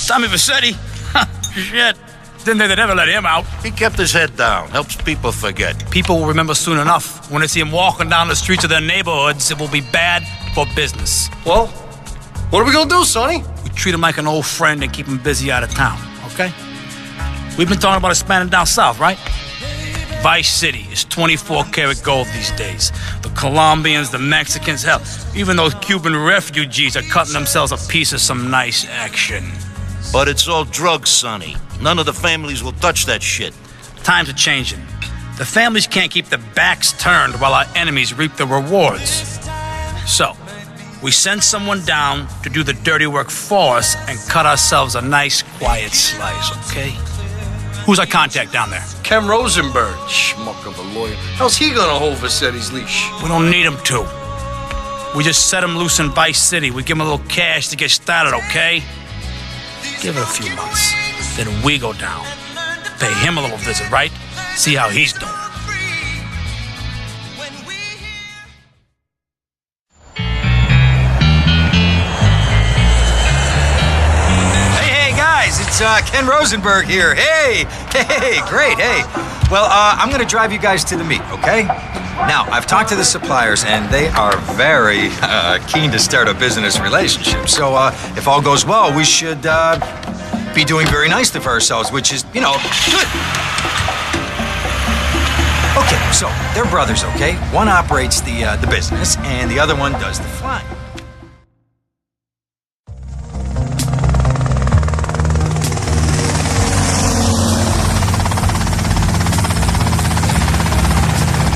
Tommy Vercetti? Shit. Didn't think they'd ever let him out. He kept his head down. Helps people forget. People will remember soon enough. When they see him walking down the streets of their neighborhoods, it will be bad for business. Well, what are we gonna do, Sonny? We treat him like an old friend and keep him busy out of town, okay? We've been talking about expanding down south, right? Vice City is 24-karat gold these days. The Colombians, the Mexicans, hell, even those Cuban refugees are cutting themselves a piece of some nice action. But it's all drugs, Sonny. None of the families will touch that shit. Times are changing. The families can't keep their backs turned while our enemies reap the rewards. So, we send someone down to do the dirty work for us and cut ourselves a nice, quiet slice, okay? Who's our contact down there? Ken Rosenberg, schmuck of a lawyer. How's he gonna hold Vercetti's leash? We don't need him to. We just set him loose in Vice City. We give him a little cash to get started, okay? Give it a few months. Then we go down. Pay him a little visit, right? See how he's doing. Hey, guys, it's Ken Rosenberg here. Hey, great, hey. Well, I'm gonna drive you guys to the meet, okay? Now, I've talked to the suppliers, and they are very keen to start a business relationship. So, if all goes well, we should be doing very nicely for ourselves, which is, you know, good. Okay, so they're brothers, okay? One operates the business, and the other one does the flying.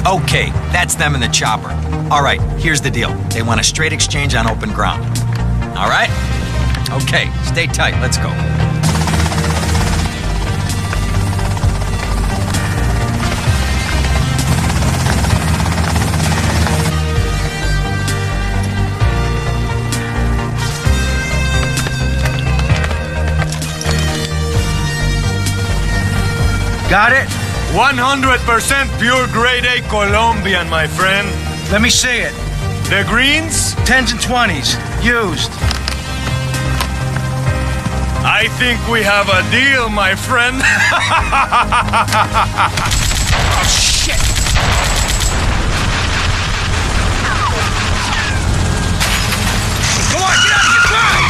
Okay, that's them in the chopper. All right, here's the deal. They want a straight exchange on open ground. All right? Okay, stay tight. Let's go. Got it? 100% pure grade A Colombian, my friend. Let me see it. The greens? 10s and 20s. Used. I think we have a deal, my friend. Oh, shit! Come on, get out of here! Drive!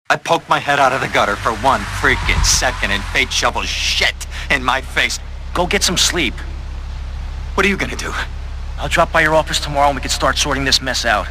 I poked my head out of the gutter for 1 freaking second and fate shovels shit in my face. Go get some sleep. What are you gonna do? I'll drop by your office tomorrow and we can start sorting this mess out.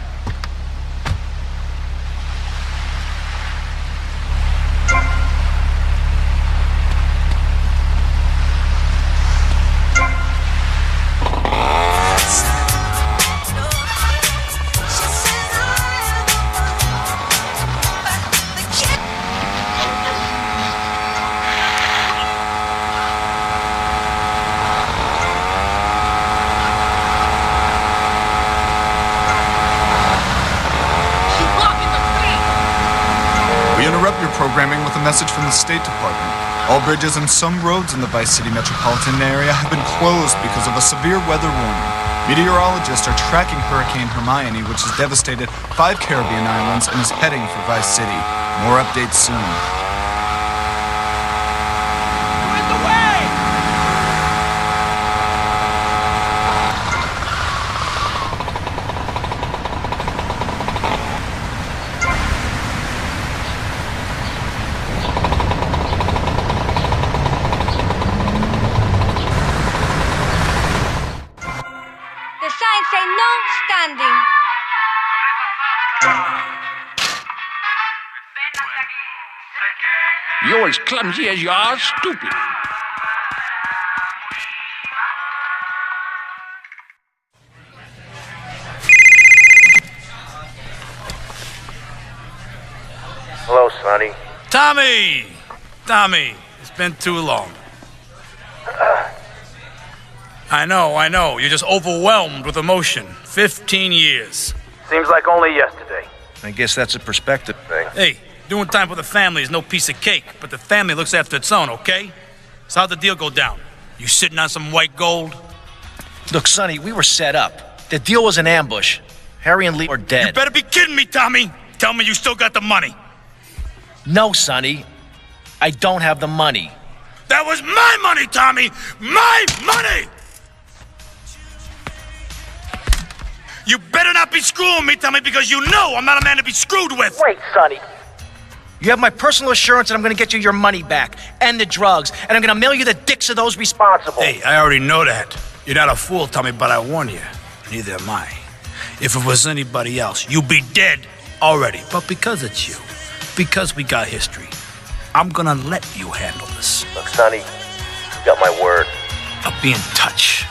Programming with a message from the State Department. All bridges and some roads in the Vice City metropolitan area have been closed because of a severe weather warning. Meteorologists are tracking Hurricane Hermione, which has devastated 5 Caribbean islands and is heading for Vice City. More updates soon. You're as clumsy as you are stupid. Hello, Sonny. Tommy, it's been too long. I know. You're just overwhelmed with emotion. 15 years. Seems like only yesterday. I guess that's a perspective thing. Hey, doing time for the family is no piece of cake, but the family looks after its own, okay? So how'd the deal go down? You sitting on some white gold? Look, Sonny, we were set up. The deal was an ambush. Harry and Lee are dead. You better be kidding me, Tommy. Tell me you still got the money. No, Sonny. I don't have the money. That was my money, Tommy! My money! You better not be screwing me, Tommy, because you know I'm not a man to be screwed with! Wait, Sonny. You have my personal assurance that I'm gonna get you your money back, and the drugs, and I'm gonna mail you the dicks of those responsible. Hey, I already know that. You're not a fool, Tommy, but I warn you. Neither am I. If it was anybody else, you'd be dead already. But because it's you, because we got history, I'm gonna let you handle this. Look, Sonny, you got my word. I'll be in touch.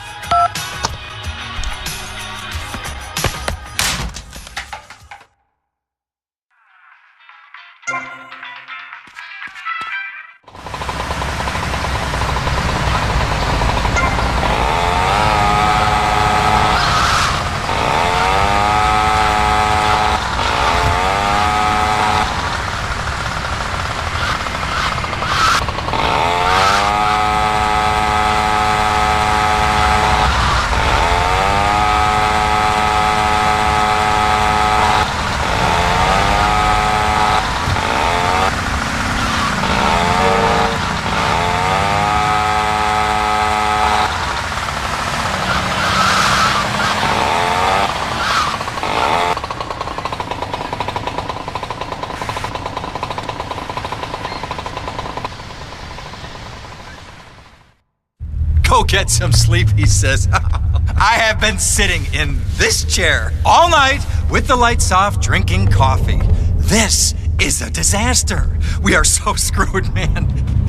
Go get some sleep, he says. I have been sitting in this chair all night with the lights off, drinking coffee. This is a disaster. We are so screwed, man.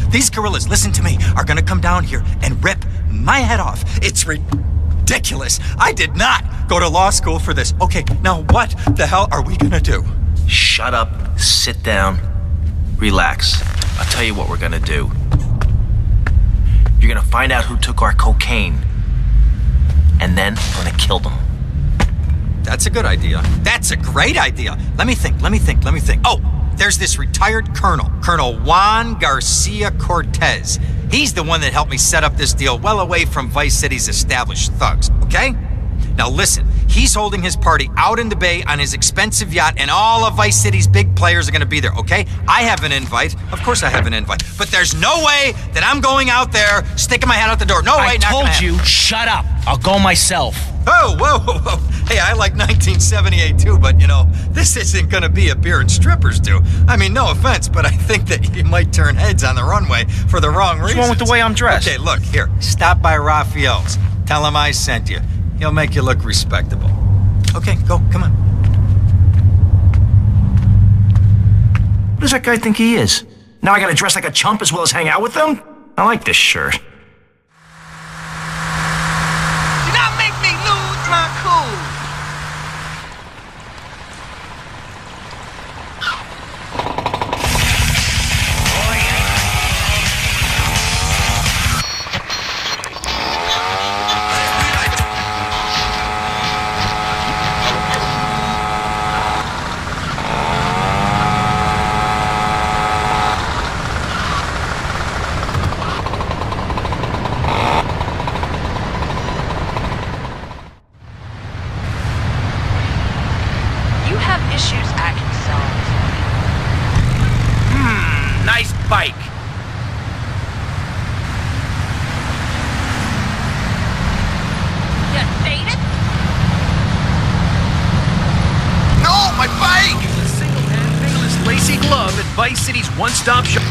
These gorillas, listen to me, are gonna come down here and rip my head off. It's ridiculous. I did not go to law school for this. Okay, now what the hell are we gonna do? Shut up, sit down, relax. I'll tell you what we're gonna do. You're gonna find out who took our cocaine, and then we're gonna kill them. That's a good idea. That's a great idea. Let me think. Oh, there's this retired colonel, Colonel Juan Garcia Cortez. He's the one that helped me set up this deal well away from Vice City's established thugs, okay? Now listen, he's holding his party out in the bay on his expensive yacht, and all of Vice City's big players are gonna be there, okay? I have an invite. Of course I have an invite. But there's no way that I'm going out there, sticking my head out the door. No way, I told you, shut up. I'll go myself. Oh, whoa. Hey, I like 1978 too, but you know, this isn't gonna be a beer and strippers do. I mean, no offense, but I think that you might turn heads on the runway for the wrong reasons. What's wrong with the way I'm dressed? Okay, look, here, stop by Raphael's. Tell him I sent you. He'll make you look respectable. Okay, go, come on. What does that guy think he is? Now I gotta dress like a chump as well as hang out with them? I like this shirt. Do not make me lose my cool. Nice bike. You dated? No, my bike! The single-hand fingerless lacy glove at Vice City's one-stop shop.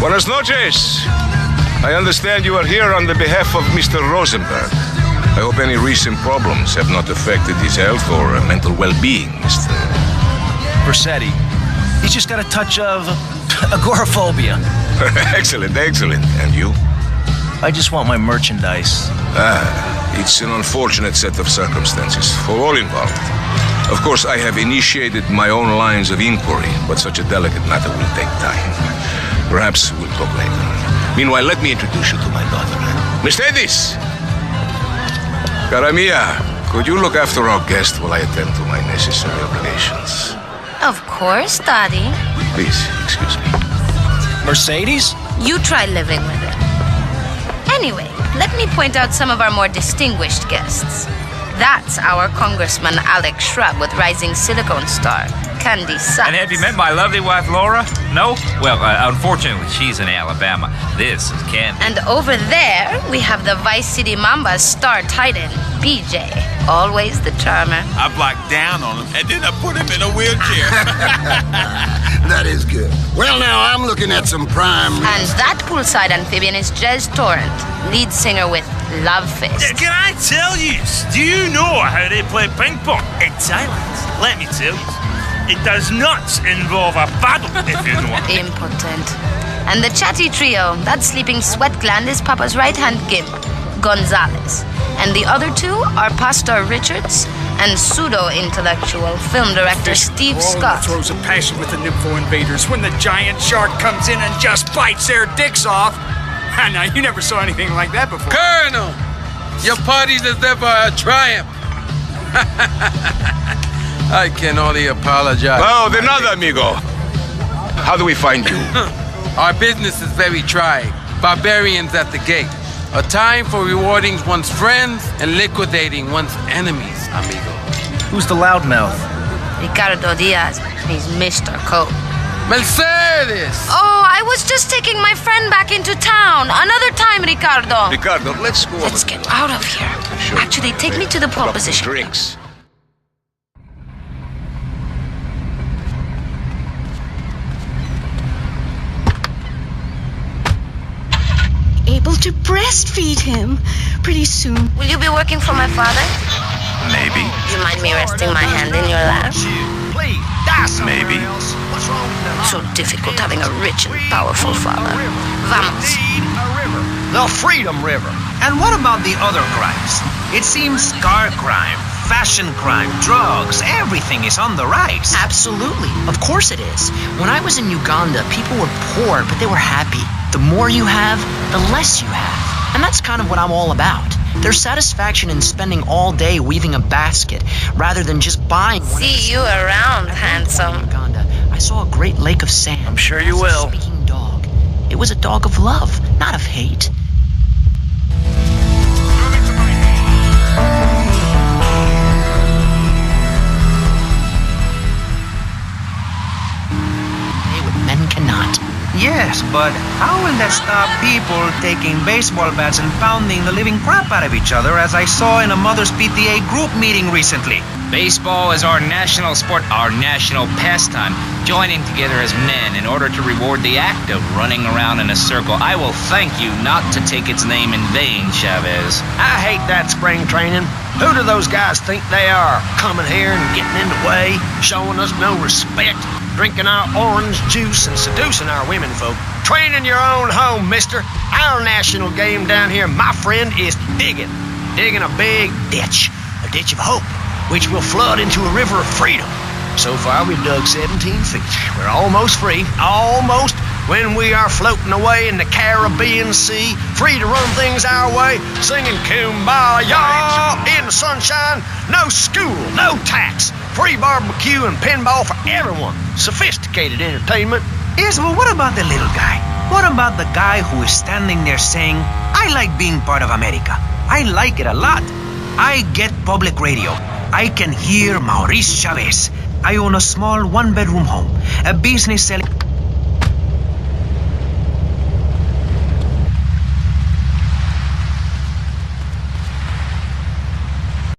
Buenas noches. I understand you are here on the behalf of Mr. Rosenberg. I hope any recent problems have not affected his health or mental well-being, Mr. Vercetti. He's just got a touch of agoraphobia. Excellent, excellent. And you? I just want my merchandise. It's an unfortunate set of circumstances for all involved. Of course, I have initiated my own lines of inquiry, but such a delicate matter will take time. Perhaps we'll talk later. Meanwhile, let me introduce you to my daughter. Mercedes! Cara mia, could you look after our guest while I attend to my necessary obligations? Of course, Daddy. Please, excuse me. Mercedes? You try living with it. Anyway, let me point out some of our more distinguished guests. That's our Congressman Alex Shrub with rising silicone star, Candy Sachs. And have you met my lovely wife, Laura? No? Well, unfortunately, she's in Alabama. This is Candy. And over there, we have the Vice City Mamba's star titan, BJ. Always the charmer. I blocked down on him, and then I put him in a wheelchair. That is good. Well, now, I'm looking at some prime... And that poolside amphibian is Jez Torrent, lead singer with Love Fist. Can I tell you? Do you know how they play ping pong? In Thailand, let me tell you. It does not involve a paddle, if you know what I mean. Impotent. And the chatty trio, that sleeping sweat gland is Papa's right-hand gimp, Gonzalez. And the other two are Pastor Richards and pseudo-intellectual film director Steve Scott. Throws a passion with the Nympho invaders when the giant shark comes in and just bites their dicks off. Now, you never saw anything like that before. Colonel, your party deserve a triumph. I can only apologize. Oh, de nada, amigo. How do we find you? Our business is very trying. Barbarians at the gate. A time for rewarding one's friends and liquidating one's enemies, amigo. Who's the loudmouth? Ricardo Diaz. He's Mr. Coke. Mercedes! Oh, I was just taking my friend back into town. Another time, Ricardo. Ricardo, let's go. Let's get out of here. Actually, take me to the pole position. Drinks. Able to breastfeed him pretty soon. Will you be working for my father? Maybe. Do you mind me resting my hand in your lap? Maybe. So difficult having a rich and powerful father. Vamos. The Freedom River. And what about the other crimes? It seems car crime, fashion crime, drugs, everything is on the rise. Absolutely. Of course it is. When I was in Uganda, people were poor, but they were happy. The more you have, the less you have. And that's kind of what I'm all about. There's satisfaction in spending all day weaving a basket rather than just buying one. See you around, handsome. Uganda, I saw a great lake of sand. I'm sure you will. A speaking dog. It was a dog of love, not of hate. Men cannot. Yes, but how will that stop people taking baseball bats and pounding the living crap out of each other, as I saw in a Mother's PTA group meeting recently? Baseball is our national sport, our national pastime, joining together as men in order to reward the act of running around in a circle. I will thank you not to take its name in vain, Chavez. I hate that spring training. Who do those guys think they are? Coming here and getting in the way, showing us no respect, drinking our orange juice and seducing our women folk. Train in your own home, mister. Our national game down here, my friend, is digging a big ditch, a ditch of hope, which will flood into a river of freedom. So far, we've dug 17 feet. We're almost free, almost, when we are floating away in the Caribbean Sea, free to run things our way, singing Kumbaya in the sunshine. No school, no tax, free barbecue and pinball for everyone. Sophisticated entertainment. Yes, well, what about the little guy? What about the guy who is standing there saying, I like being part of America. I like it a lot. I get public radio. I can hear Maurice Chavez. I own a small one-bedroom home, a business selling...